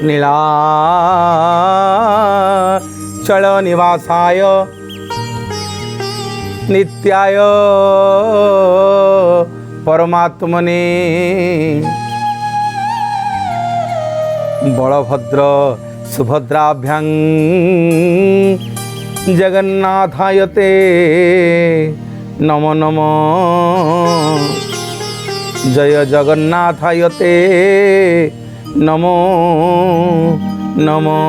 नीलाचल निवासाय नित्याय परमात्मने बलभद्र सुभद्राभ्यां जगन्नाथाय ते नमो नमो जय जगन्नाथाय ते नमो नमो।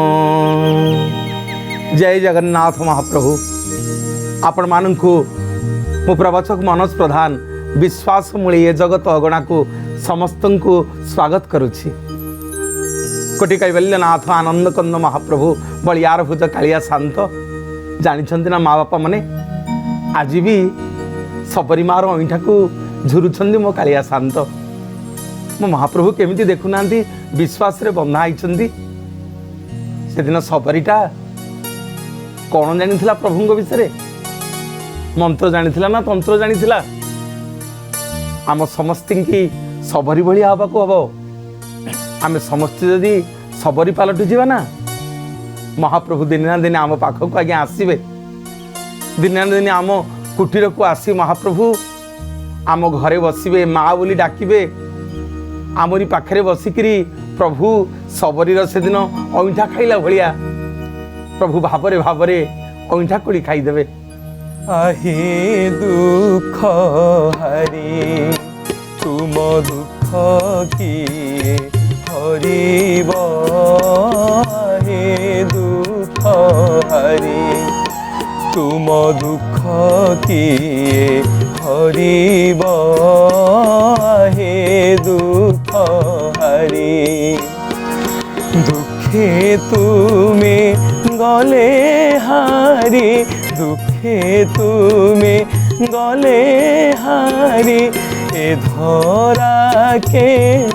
जय जगन्नाथ महाप्रभु। आपण मानू मु प्रवचक मनोज प्रधान विश्वास मूली ए जगत अगणा को समस्त को स्वागत करुछि। कोटि कैवल्यनाथ आनंद कंद महाप्रभु बलियार भुज कालिया शांत जानी ना माँ बापा मैंने आज भी सबरी मार अईठा को झुरुछंदी मो कालिया शांत मो महाप्रभु केमिति देखुना विश्वास रे बंधा होती से दिन सबरीटा कौन जानी प्रभु विषय मंत्र जानी ना तंत्र जानी आम समस्त की सबरी भाया हवा को हम आम समस्ते जदि सबरी पलटि जावा ना महाप्रभु दिन ना दिन आम पाखक आज्ञा आसवे दिन ना दिन आम कुटीर को आसी महाप्रभु आम घरे बसवे माँ बोली डाकिबे आमरी पाखरे बसिकी प्रभु सबरीर से दिन अईठा खाइला भलिया प्रभु भावरे भावरे अईठा कोड़ी खाईदेवे। आहे दुख हरि तुम दुख किए हरिब हे दुख हरि तुम दुख किए हरिब हे दुख हरि दुखे तुमे गले हारी दुखे तुमे गले हारी ए धरा के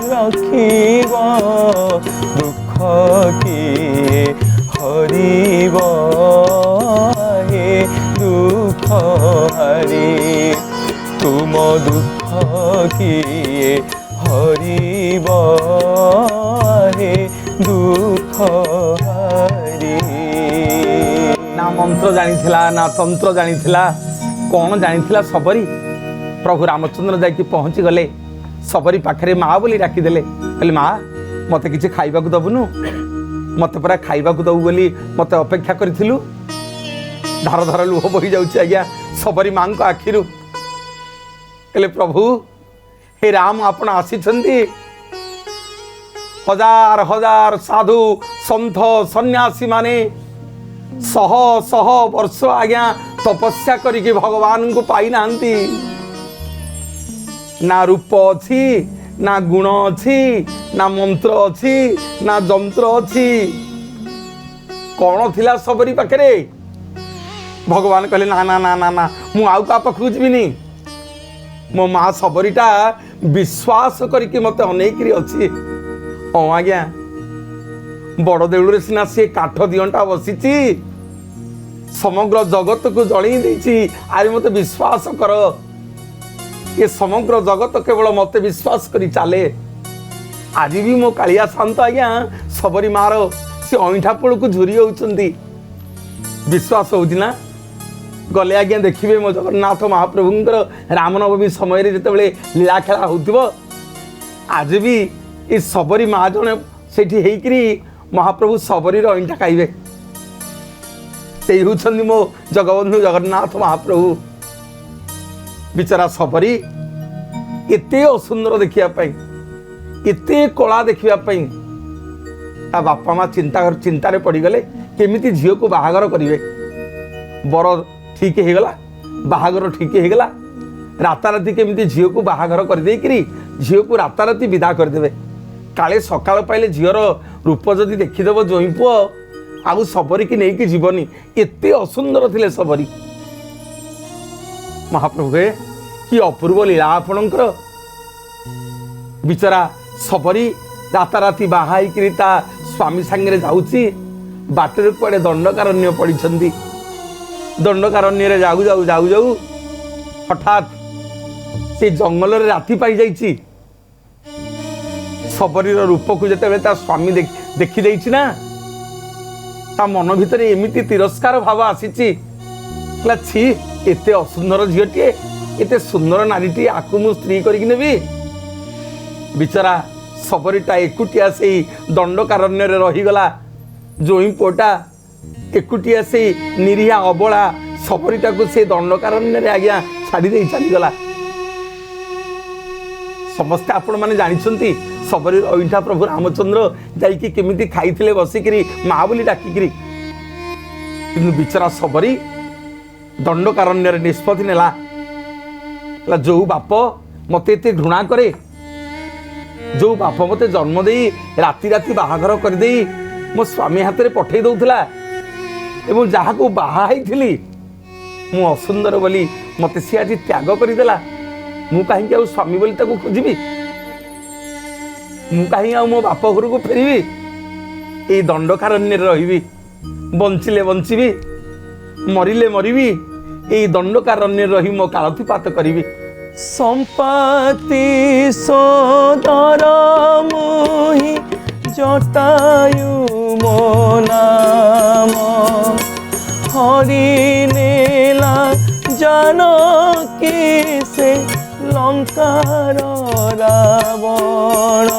रखिब दुख किए हरिब हे दुख हरि तुम दुख किए हरिब हे दुख हरि। ना मंत्र जानी ना तंत्र जानी कौन जानी सबरी प्रभु रामचंद्र जाकि पहुँची गले सबरी पाखरे माँ बोली डाकिदेले कहले माँ मत किसी खाइबा को दबुनु मत परा खाइबा को दबु बोली मत अपेक्षा करिथिलु धार धार लुह बही जाउछि आज्ञा सबरी माँ को आखिरु कहले प्रभु हे राम आपण आसीछंती हजार हजार साधु संत सन्यासी माने शह शह वर्ष आज्ञा तपस्या करिके भगवान को पाई नांती ना रूप अच्छी ना गुण अच्छी ना मंत्र अच्छी ना जंत्र अच्छी कौन थिला सबरी पाखरे भगवान कहले ना ना ना ना ना मु आउ का पाखु जीविनी मो माँ सबरीटा विश्वास करके मत अनेकरी अच्छी हाँ आज्ञा बड़ देउल सीना सी काठ दियंटा बसीची समग्र जगत को जलई देछि आज मत विश्वास कर ये समग्र जगत केवल मत विश्वास करी चले आज भी मो कालिया शांत आज्ञा सबरी मार से अईठा पड़ को झुरी होउछंती विश्वास होउछि ना गले आज्ञा देखिए मो जगन्नाथ महाप्रभुंकर रामनवमी समय जिते लीला खेला होउथिबो आज भी ये सबरी माँ जने सेठी हेकरी महाप्रभु सबरी अईठा खाइबे से होउछंती मो जगबंधु जगन्नाथ महाप्रभु बिचारा सबरी एते असुंदर देखापी एते कला देखापी ता बापा माँ चिंतार पड़गले केमिति झील को बाहागर करेंगे बर ठीक होगला बाहागर ठीक होगला राताराति केमिति झील को बाहागर करदेकरी झील को राताराति विदा करदे काले सकाल पाइले झीर रूप जदि देखीदेव जोई पुओ आउ सबरी की नहीं कि जीवनी एते असुंदर थिले सबरी महाप्रभु कि अपूर्व लीला आपणकर बिचरा सबरी राताराति बाहाई स्वामी सांगे जाऊँगी बाटर कुआडे दंडकारण्य पड़ी दंडकारण्य जाऊ जाऊ जाऊ जाऊ हठात से जंगल रे राति पाई जाइछि सबरीर रूप को जिते स्वामी देखी देइछि ना ता मन भितर एमिति तिरस्कार भाव आसीछि कहला छी एते असुंदर झीटीए एते सुंदर नारीटी आकु मु स्त्री करिक नेबी बिचारा सबरीटा एकुटिया से दंडकारण्य रहीगला जोई पोटा एकुटिया से निरीहा अबला सबरीटा को से दंडकारण्य आज्ञा छाड़ी दे चलीगला समस्ते आपण मैंने जानी सबरी अईठा प्रभु रामचंद्र जाइकी केमिति खाइथिले बसिकिरी माँ बोली डाकिकिरी किंतु बिचारा सबरी दंडकारण्य निष्पत्ति नेला जो बाप मते एते घृणा करे जो बाप मते जन्म दे राति राति बाहाघर कर दे मो स्वामी हाथ में पठे दौला एवं जहाँ को बाहाई थी मु असुंदर बोली मते सी आज त्याग करदेला मु कहीं आ स्वामी बोली ताको खोजिबी मु कहीं आ मो बाप घर को फेरबी ए दंडकारण्य रही बंचिले बंचीबी मरिले मरिबी ए दंडकारण्य रही मो कालतिपात करी संपत्ति सोदर मोहि जटायु मो नाम हरि नेला जानकी से लंकार रावण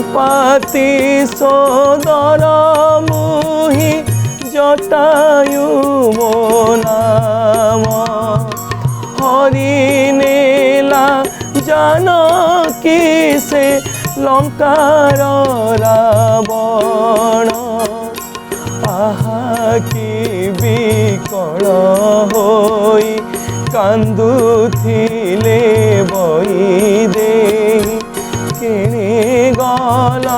संपत्ति सोदर मोहि जटायु मो नाम हरि नेला जानकी से लंकार रावण आहा कि विकल होई कांदुथिले बई देई किणी गल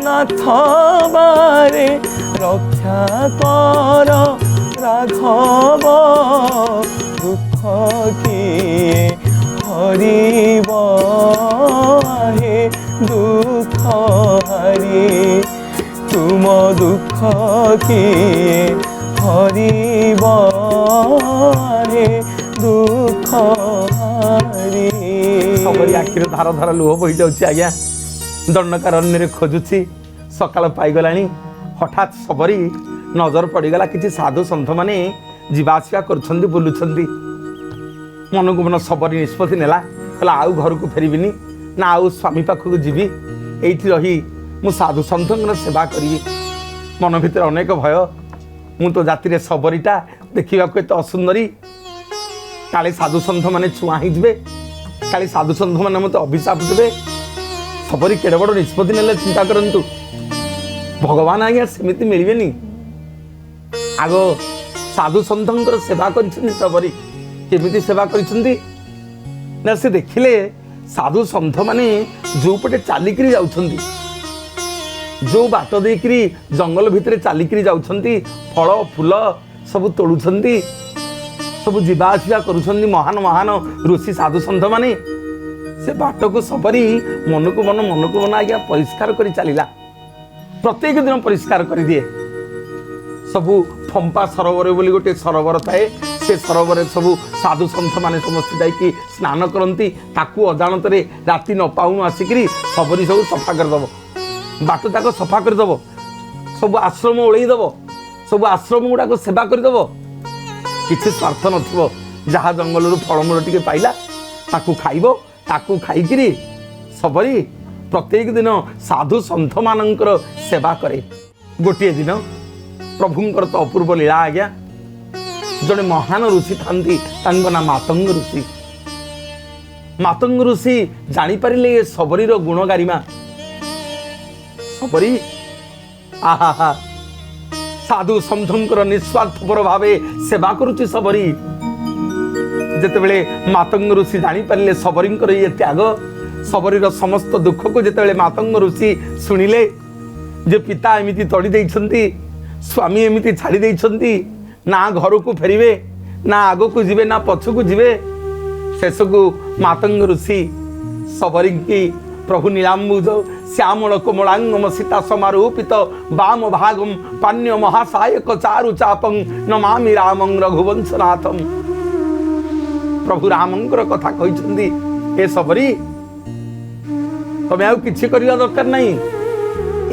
नाथ बारे रक्षा कर राघव दुख किए हरिब हे दुख हरि तुम दुख किए हरिब हे दुख हरि सबरी आखिर धार धार लुह बही जाउछि आज्ञा दंडकारण्य खोजुछि सकाळ पाइगलानी हठात सबरी नजर पड़गला कि साधु सन्थ माने जीवासिया कर बुलुंट मन को मन सबरी निष्पत्ति नेला कहला आउ घर को फेरबिनी ना आउ स्वामी पाखक जीवी एठी रही मु साधु सन्थ सेवा करी मन भितर अनेक भय मु तो जाति सबरीटा देखा एत असुंदरी काले साधु सन्थ माने छुआ ही काले साधु सन्थ माने मत अभिशाप देवे सबरी केड़े बड़ निष्पत्ति नेले चिंता करंतु भगवान आज्ञा सेमिति मिलबेनी आग साधु सन्थंकर सेवा करिसेंती सबरी केमिति सेवा करिसेंती ना से देखिले साधु सन्थ माने जो पटे चालिकरी जाउछंती जो बाट देकरी जंगल भितरे चालिकरी जाउछंती फल फूल सब तोड़ुछंती सब जीवा आसिया करुछंती महान महान ऋषि साधु सन्थ माने से बाट को सबरी मन को मन आज्ञा परिष्कार करी चलीला प्रत्येक दिन परिष्कार कर दिए सबू फंपा सरोवर बोली गोटे सरोवर थाए से सरोवर सबू साधु सन्थ माने समस्त जाइकी स्नान करती ताकू अजाणत राति न पाउनु आसिकी सबरी सब सफा करदेव बाट ताक सफा करदेव सब आश्रम ओलैदेव सब आश्रम गुड़ाक सेवा करदेव किसी स्वार्थ नथिबो जहाँ जंगल फलमूल टिके पाइला ताकू खाइबो ताकू खाइकिरी सबरी प्रत्येक दिन साधु सन्थ मानकर सेवा करे गोटे दिन प्रभुंकर तो अपूर्व लीला आज्ञा जड़े महान ऋषि था ना मातंग ऋषि मातंग ऋषि जानीपारे सबरी गुण गारिमा सबरी आहा साधु सन्थंकर निस्वार्थपर भावे सेवा करुची सबरी जेतेबेले मातंग ऋषि जानीपारे सबरींकर ये त्याग सबरीर समस्त दुख को जिते मातंग ऋषि शुणिले जे पिता एमिति तड़ी देइछंती स्वामी एमिति छाड़ी देइछंती ना घर को फेरिबे ना आगो को जिबे ना पछ को जिबे शेष को मातंग ऋषि सबरी की प्रभु नीलाम्बुज श्यामल कोमलांगम सीता समारूपित वाम भागम पान्य महासायक चारु चापं नमामि रामं रघुवंशनाथम प्रभु रामंकर कथा कहिछंती ए सबरी ତମେ ଆଉ କିଛି କରିବା ଦରକାର ନାହିଁ।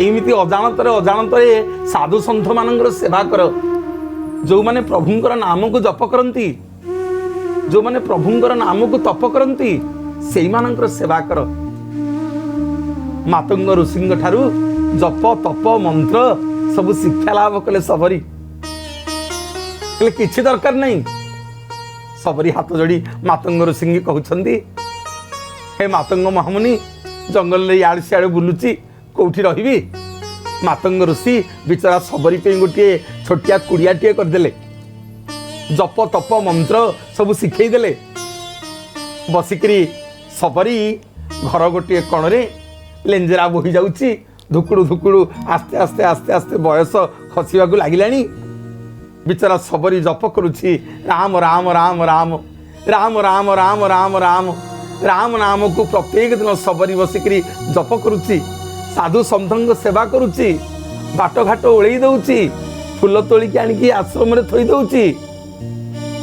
ଏମିତି ଅଜାଣତରେ ସାଧୁ ସନ୍ଥ ମାନଙ୍କର ସେବା କର। ଯୋଉମାନେ ପ୍ରଭୁଙ୍କର ନାମକୁ ଜପ କରନ୍ତି, ଯୋଉମାନେ ପ୍ରଭୁଙ୍କର ନାମକୁ ତପ କରନ୍ତି, ସେଇମାନଙ୍କର ସେବା କର। ମାତଙ୍ଗ ଋଷିଙ୍କ ଠାରୁ ଜପ ତପ ମନ୍ତ୍ର ସବୁ ଶିକ୍ଷା ଲାଭ କଲେ ସବରୀ। ହେଲେ କିଛି ଦରକାର ନାହିଁ। ସବରୀ ହାତ ଯୋଡ଼ି ମାତଙ୍ଗ ଋଷିଙ୍କି କହୁଛନ୍ତି, ହେ ମାତଙ୍ଗ ମହାମୁନି, ଜଙ୍ଗଲରେ ଇଆଡ଼େ ସିଆଡ଼େ ବୁଲୁଛି, କୋଉଠି ରହିବି? ମାତଙ୍ଗ ଋଷି ବିଚରା ସବରୀ ପାଇଁ ଗୋଟିଏ ଛୋଟିଆ କୁଡ଼ିଆଟିଏ କରିଦେଲେ। ଜପ ତପ ମନ୍ତ୍ର ସବୁ ଶିଖେଇ ଦେଲେ। ବସିକିରି ସବରୀ ଘର ଗୋଟିଏ କଣରେ ଲେଞ୍ଜେରା ବୋହି ଯାଉଛି। ଧୁକୁଡୁ ଧୁକୁଡୁ ଆସ୍ତେ ଆସ୍ତେ ଆସ୍ତେ ଆସ୍ତେ ବୟସ ଖସିବାକୁ ଲାଗିଲାଣି। ବିଚରା ସବରୀ ଜପ କରୁଛି, ରାମ ରାମ ରାମ ରାମ ରାମ ରାମ ରାମ ରାମ ରାମ ରାମ ନାମକୁ ପ୍ରତ୍ୟେକ ଦିନ ସବରୀ ବସିକିରି ଜପ କରୁଛି। ସାଧୁ ସନ୍ଥଙ୍କ ସେବା କରୁଛି। ବାଟଘାଟ ଓଳେଇ ଦଉଛି। ଫୁଲ ତୋଳିକି ଆଣିକି ଆଶ୍ରମରେ ଥୋଇ ଦଉଛି।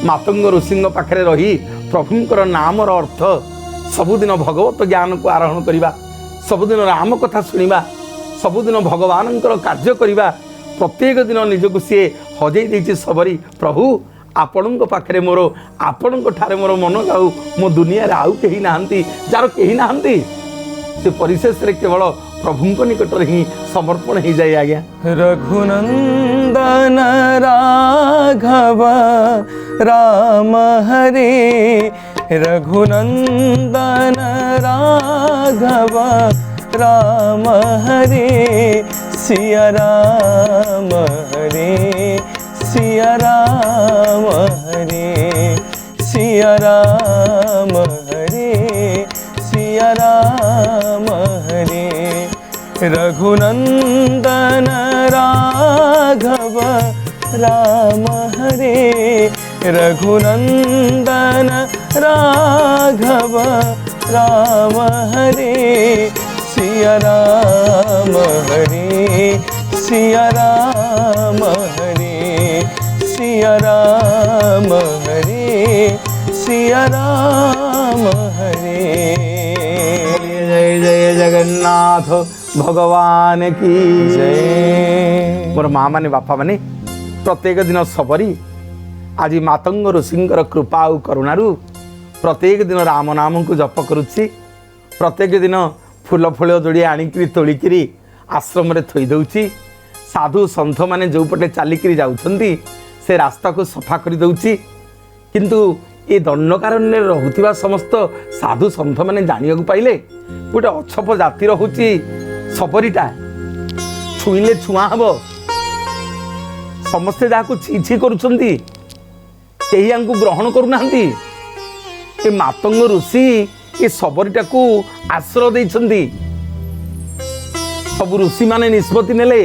ମାତଙ୍ଗ ଋଷିଙ୍କ ପାଖରେ ରହି ପ୍ରଭୁଙ୍କର ନାମର ଅର୍ଥ, ସବୁଦିନ ଭଗବତ ଜ୍ଞାନକୁ ଆରୋହଣ କରିବା, ସବୁଦିନ ରାମ କଥା ଶୁଣିବା, ସବୁଦିନ ଭଗବାନଙ୍କର କାର୍ଯ୍ୟ କରିବା। ପ୍ରତ୍ୟେକ ଦିନ ନିଜକୁ ସିଏ ହଜେଇ ଦେଇଛି ସବରୀ। ପ୍ରଭୁ ଆପଣଙ୍କ ପାଖରେ ମୋର, ଆପଣଙ୍କ ଠାରେ ମୋର ମନ ଯାଉ। ମୋ ଦୁନିଆରେ ଆଉ କେହି ନାହାନ୍ତି, ଯାହାର କେହି ନାହାନ୍ତି। ସେ ପରିଶେଷରେ କେବଳ ପ୍ରଭୁଙ୍କ ନିକଟରେ ହିଁ ସମର୍ପଣ ହେଇଯାଏ। ଆଜ୍ଞା, ରଘୁନନ୍ଦନ ରାଘବ ରାମ ହରେ, ରଘୁନନ୍ଦନ ରାଘବ राम हरे, सिया राम हरे, सिया राम हरे, सिया राम हरे, सिया राम हरे। रघुनंदन राघव राम हरे, रघुनंदन राघव राम हरे, सिया राम हरे, सिया राम हरे, सिया राम हरे, सिया राम हरे। जय जय जगन्नाथ भगवान की जय। मोर माँ माने बापा माने प्रत्येक दिन सबरी आज मातंग ऋषिंकर कृपा और करुणारू प्रत्येक दिन राम नाम को जप करुच्ची। प्रत्येक दिन फूल फूल जोड़ी आणिकी तोलिकी आश्रम रे थई दउची। साधु सन्थ माने जो पटे चालिकी जाउछंती से रास्ता को सफा कर दउची। किंतु ये दंडकारण्य रहुथिबा समस्त साधु सन्थ माने जानिया को पाइले गोटे अछप जातिर होची सबरीटा। छुईले छुआ हबो, समस्ते जाको छी छी करूछंती, केही आंकु ग्रहण करूनाहंती। ए मातंग ऋषि ये सबरीटा को आश्रय देइछंती। सब ऋषि माने निष्पत्ति नेले,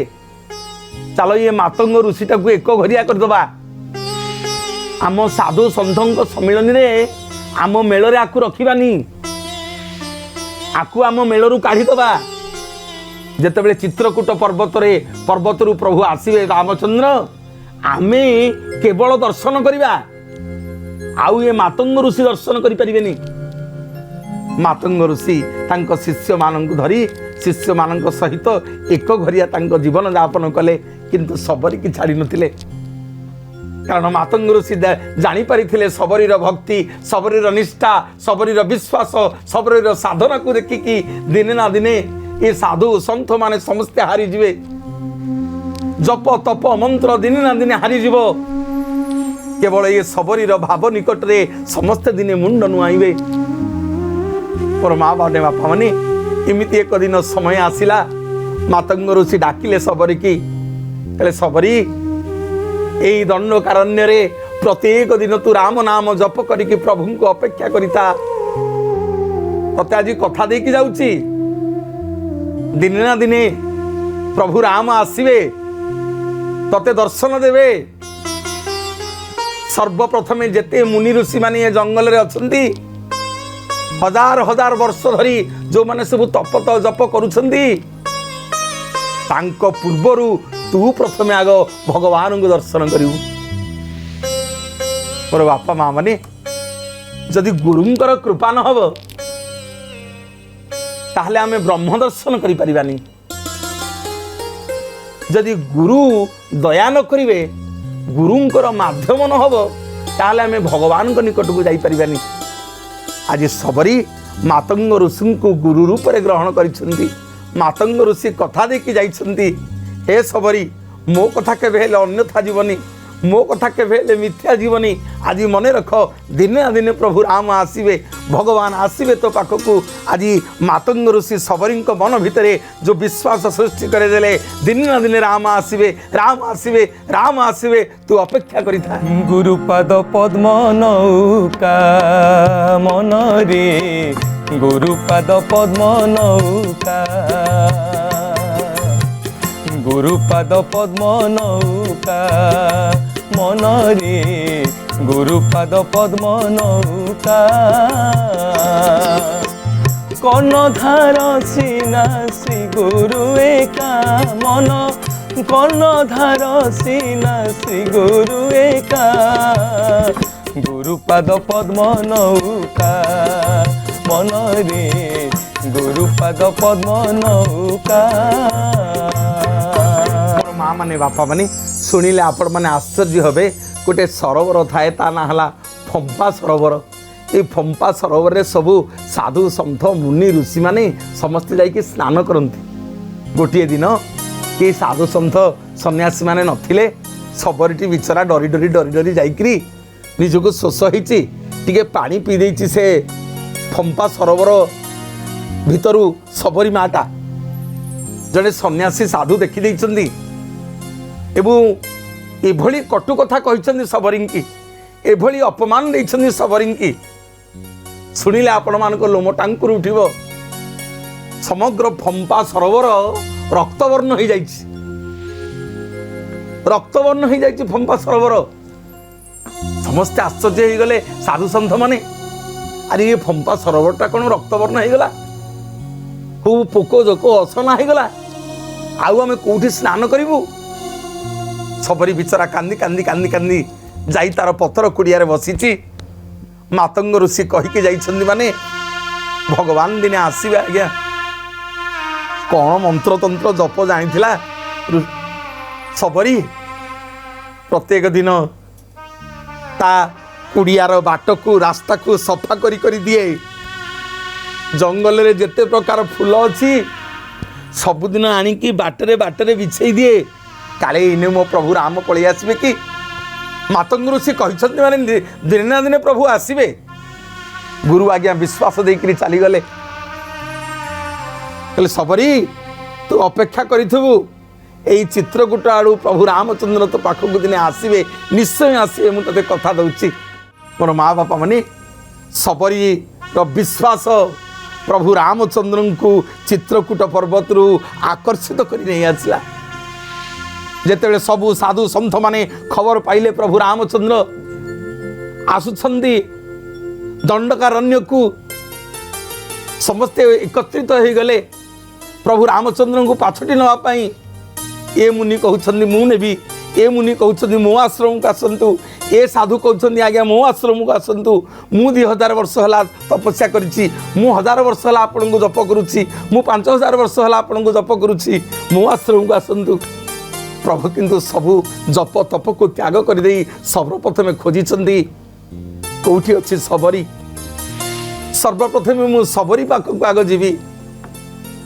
चलो ये मातंग ऋषिटा को एक घरिया कर दबा। आम साधु सन्थंक सम्मिलन रे आम मेल रे आकु रखिबानी, आकु आम मेलरू काढी दबा। जेतेबेले चित्रकूट पर्वतरू प्रभु आसीबे रामचंद्र, आमे केवल दर्शन करिबा, आउ ये मातंग ऋषि दर्शन करि परिबेनी। मातंग ऋषि तांको शिष्य मानंकु धरी शिष्य मानंक सहित एक घरिया तांको जीवन यापन कले, किंतु सबरी की छाड़ी नथिले। कारण मातंग ऋषि जानी परिथिले सबरीर भक्ति, सबरीर निष्ठा, सबरीर विश्वास, सबरीर साधना को देखिकी दिने ना दिने ये साधु सन्थ माने समस्ते हारी जिवे। जप तप मंत्र दिने ना दिने हारी जीव। केवल ये सबरीर भाव निकट रे समस्ते दिने मुंड नुआइबे। पर माँ बाने बापा माने एमिति एक दिन समय आसिला, मातंग ऋषि डाकिले सबरी की, कहले सबरी एई दंडकारण्य रे प्रत्येक दिन तू राम नाम जप करिकी प्रभु को अपेक्षा करिता। तते आज कथा देकी जाउची, दिने ना दिने प्रभु राम आसीबे, तते दर्शन देवे। सर्वप्रथमे जेते मुनि ऋषि माने ये जंगल रे अछंती, हजार हजार वर्ष धरी जो माने सब तप जप करुछंती, तांको पूर्वरु तू प्रथमे आग भगवान को दर्शन करिवु। मोर बापा माँ माने जदि गुरुंकर कृपा न हबो ताहले आमे ब्रह्म दर्शन करि परिबानी। जदि गुरु दया न करिवे गुरुंकर माध्यम न हबो ताहले आमे भगवान को निकट को जाई परिबानी। आज सबरी मातंग ऋषि को गुरु रूप में ग्रहण करिसेंती। मातंग ऋषि कथा देखि जाइछंती, हे सबरी मो कथा केबे हेले अन्यथा जीवनी, मो कथा केबे हेले मिथ्या जीवनी। आज मन रख दिने ना दिने प्रभु राम आसीबे, भगवान आसीबे तो पाखकू। आज मातंग ऋषि सबरी मन भितरे जो विश्वास सृष्टि करे देले दिने ना दिने राम आसीबे, राम आसीबे, राम आसीबे, तू अपेक्षा करिथा। गुरुपाद पद्म नौका मन रे, गुरुपाद पद्म नौका, गुरुपाद पद्म नौका मन रे, गुरुपाद पद्म नौका। कर्णधार सिनासी गुरु एका मन, कर्णधार सिनासी गुरु एका, गुरुपाद पद्म नौका मन रे, गुरुपाद पद्म नौका। माँ माने बापा माने शुणिले आपण मैंने आश्चर्य हे। गोटे सरोवर थाए ता ना हला फंपा सरोवर। ये फंपा सरोवर रे सबू साधु सन्थ मुनि ऋषि माने समस्ते जाइए स्नान करती। गोटे दिन कि साधु सन्थ सन्यासी माने नथिले, सबरीटी बिचरा डरी डरी डरी डरी जाइकरी निजको शोष होइछि टिके पानी पी देइछि। से फंपा सरोवर भितरु सबरी माता जड़े सन्यासी साधु देखी देइछन्ती एवं एभली कटु कथा कहिछन्ती सबरी की, एभली अपमान देइछन्ती सबरी की। शुणिले आपण मान लोम टांकुर उठिबो। समग्र फंपा सरोवर रक्तवर्ण हो जाइछि, रक्तवर्ण हो जाइछि फंपा सरोवर। समस्ते आश्चर्य हो गले साधु सन्थ माने, अरे ये फंपा सरोवरटा कौन रक्तवर्ण हो गला, खूब पोक जोक असना हो गला, आउ आमे कोठी स्नान करिवु। सबरी बिचरा कांदी कांदी कांदी कांदी जाई तार पत्थर कुड़िया बसीची। मातंग ऋषि कहीकि जाइछन्ती माने भगवान दिने आसीबे आज्ञा। कौन मंत्र तंत्र जप जानिथिला सबरी। प्रत्येक दिन ता कुड़ियार बाट को रास्ता को सफा करी करी दिए। जंगल रे जेते प्रकार फूल अच्छी सबुदिन आनिकी बाटरे बाटरे बिछे दिए। काले इने मो प्रभु राम पलि आसबे कि। मातंग ऋषि कहिछन्ति माने दिने ना दिने प्रभु आसबे। गुरु आज्ञा विश्वास देकरी चली गले। कहले सबरी तू अपेक्षा करिथबु एई चित्रकूट आड़ू प्रभु रामचंद्र तो पाखक दिने आसबे, निश्चय आसबे। मु तते कथा दउछि। मोर माँ बापा माने सबरी रो विश्वास प्रभु रामचंद्र को चित्रकूट पर्वत रु आकर्षित करि नै आछला। जेतेबेले सबु साधु सन्थ माने खबर पाइले प्रभु रामचंद्र आसुछन्ति दंडकारण्य को, समस्ते एकत्रित हो गले प्रभु रामचंद्र को पाछटी नवा पाई। ए मुनि कहउछन्ति मु नेबी, ए मुनि कहउछन्ति मो आश्रम को आसन्तु, ए साधु कहउछन्ति आज्ञा मो आश्रम को आसन्तु। मु 2000 वर्ष हला तपस्या करिछि, मु 1000 वर्ष हला आपन को जप करूछि, मु 5000 वर्ष हला आपन को जप करूछि, मो आश्रम को आसन्तु। प्रभु किंतु सबु जप तप को त्याग कर दे सर्वप्रथमे खोजिछन्ति कोठी अछि सबरी। सर्वप्रथमे मु सबरी पाखक आग जीवी।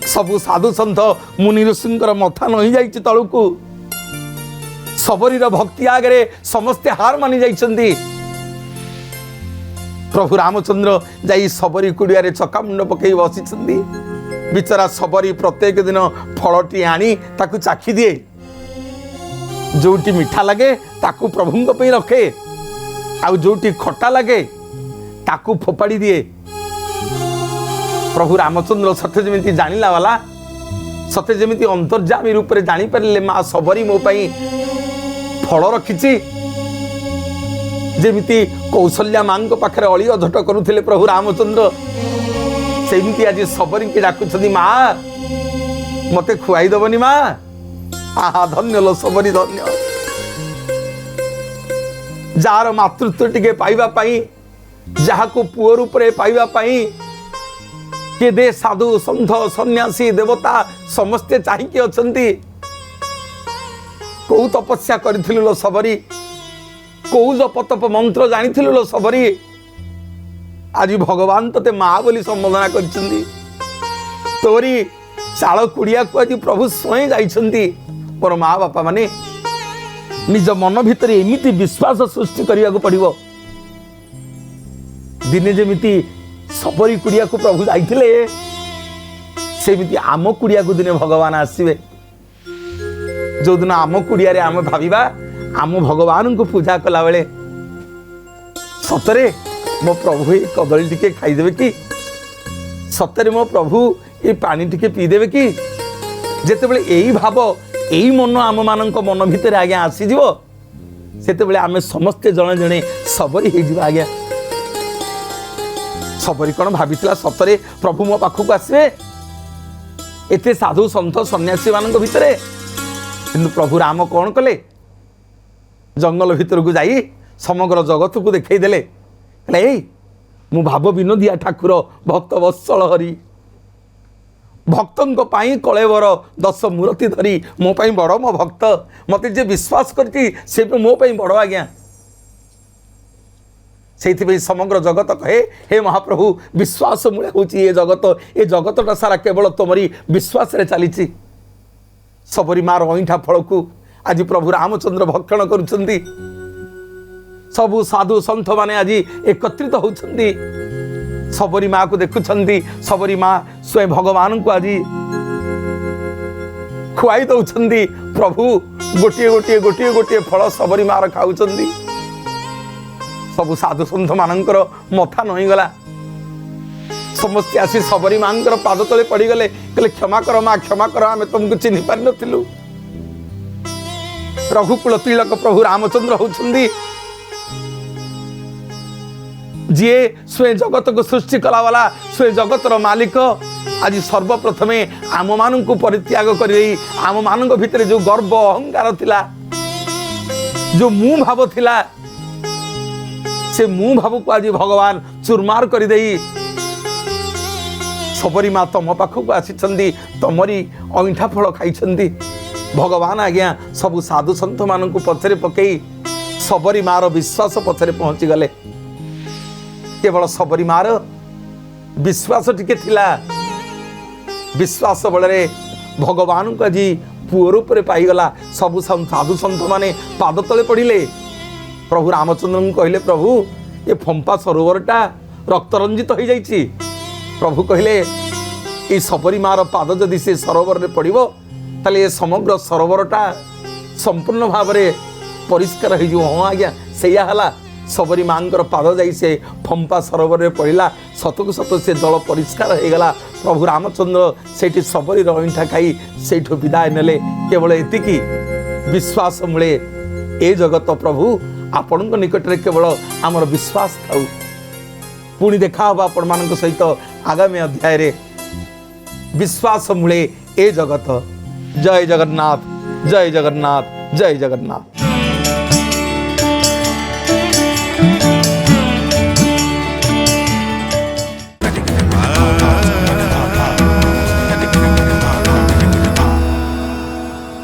सबु साधु सन्थ मुनि ऋषिंकर मथा नही जाइछि तळुकु। सबरीर भक्ति आगरे समस्ते हार मानि जाइछन्ति। प्रभु रामचंद्र जाई सबरी कुड़िया रे चकामुंड पकई बसिछन्ति। बिचरा सबरी प्रत्येक दिन फलटी आनी ताकू चाखी दिए। जोटी मीठा लगे ताकू प्रभुंक पे रखे, आउ जोटी खट्टा लगे ताकू फोपाड़ी दिए। प्रभु रामचंद्र सत्य जमिति जानिला वाला, सत्य जमिति अंतर्जामी रूप में जानी पारे माँ सबरी मो पाई फल रखिछि। जेमिति कौशल्या माँ पाखे अली अझट करुले प्रभु रामचंद्र, सेमिति आज सबरी की डाकुछन्ति माँ मते खुआई दबनी माँ। आहा धन्य लो सबरी धन्य। जार मातृत्व टिके पाइबा पाई, जहा को पुओ रूप रे पाइबा पाई के दे साधु सन्थ सन्यासी देवता समस्ते चाहिए अछंती कौ तपस्या करिथिलु लो सबरी कौ जप तप मंत्र जानिथिलु लो सबरी आज भगवान तते माँ बोली संबोधना करिसेंती तोरी चाल कुड़िया को आज प्रभु स्वयं जाइछंती मोर माँ बापा माने निज मन भितर एमिति विश्वास सृष्टि करिया को पड़िबो दिने जेमिति सबरी कुड़िया को प्रभु जाइथिले सेमिति आम कुड़िया को दिने भगवान आसीबे जो दिन आम कुड़िया रे आम भाविबा आम भगवान को पूजा कला बेले सतरे मो प्रभु ये कदली टिके खाईदेवे कि सतरे मो प्रभु ये पानी टिके पीदेवे कि जेतेबेले एई भाव एई मन आम मानक मन भितर आज्ञा आसीजिवो सेतेबेले आमे समस्ते जणे जणे सबरी हे जिबा आज्ञा सबरी कौन भाविला सतरे प्रभु मो पाखक आसबे एते साधु सन्थ सन्यासी मानक भितरे किंतु प्रभु राम कौन कले जंगल भितर को जाई समग्र जगत को देखई देले कहले मु भाव विनोदिया ठाकुर भक्त वत्सल हरि भक्तों पाई कलेवर 10 मूर्ति धरी मो पाई बड़ मो भक्त मते जे विश्वास करती से मो पाई बड़ आज्ञा से समग्र जगत कहे हे महाप्रभु विश्वास मूले हूँ ये जगतटा सारा केवल तुमरी विश्वास रे चली सबरी मार अईठा फल को आज प्रभु रामचंद्र भक्षण करुछंती सबु साधु सन्थ माने आज एकत्रित होउछंती सबरी माँ को देखुछंती सबरी माँ स्वयं भगवान को आज खुआई दउछंती प्रभु गोटे गोटे गोटे गोटे फल सबरी मार खाउछंती सबु साधु सन्थ मानकर मथा नई गला समस्ते आसी सबरी मांकर पाद तले पड़ी गले कहले क्षमा कर माँ क्षमा कर आमे तुमको चिन्हि पारि नथिलु रघुकुल तिलक प्रभु रामचंद्र होउछंती जी स्वयं जगत को सृष्टि कला वाला स्वयं जगतर मालिक आज सर्वप्रथमे आम मान को परित्याग कर आम मान भितर जो गर्व अहंकार थिला जो मु भाव थिला से मु भाव को आज भगवान चुरमार कर देई सबरी माँ तम पाखक आसी तमरी अईठा फल खाई भगवान आज्ञा सबु साधु सन्थ मान पछरे पकई सबरी मार विश्वास पछरे पहुंची गले केवल सबरी मार विश्वास टिके थिला विश्वास बलरे भगवान को आज पुअ रूप में पाईगला सबु साधु सन्थ माने पाद तले पड़िले प्रभु रामचंद्र को कहले प्रभु ये फंपा सरोवरटा रक्त रंजित हो जाइछि प्रभु कहले ये सबरी मार पाद जदि से सरोवर में पड़िबो ताले ये समग्र सरोवरटा संपूर्ण भाव में परिष्कार हो हाँ आज्ञा सैया हला सबरी मांकर पाद जाई से फंपा सरोवर में पड़ा सतक सत से जल परिष्कार हो गला प्रभु रामचंद्र से सबरी अईठा खाई से विदाय नेले केवल एतिकी विश्वास मूले ए जगत प्रभु आपण निकट में केवल आमर विश्वास थाउ पुणी देखा हम आपण मान सहित आगामी अध्याय रे विश्वास मूले ए जगत जय जगन्नाथ जय जगन्नाथ जय जगन्नाथ।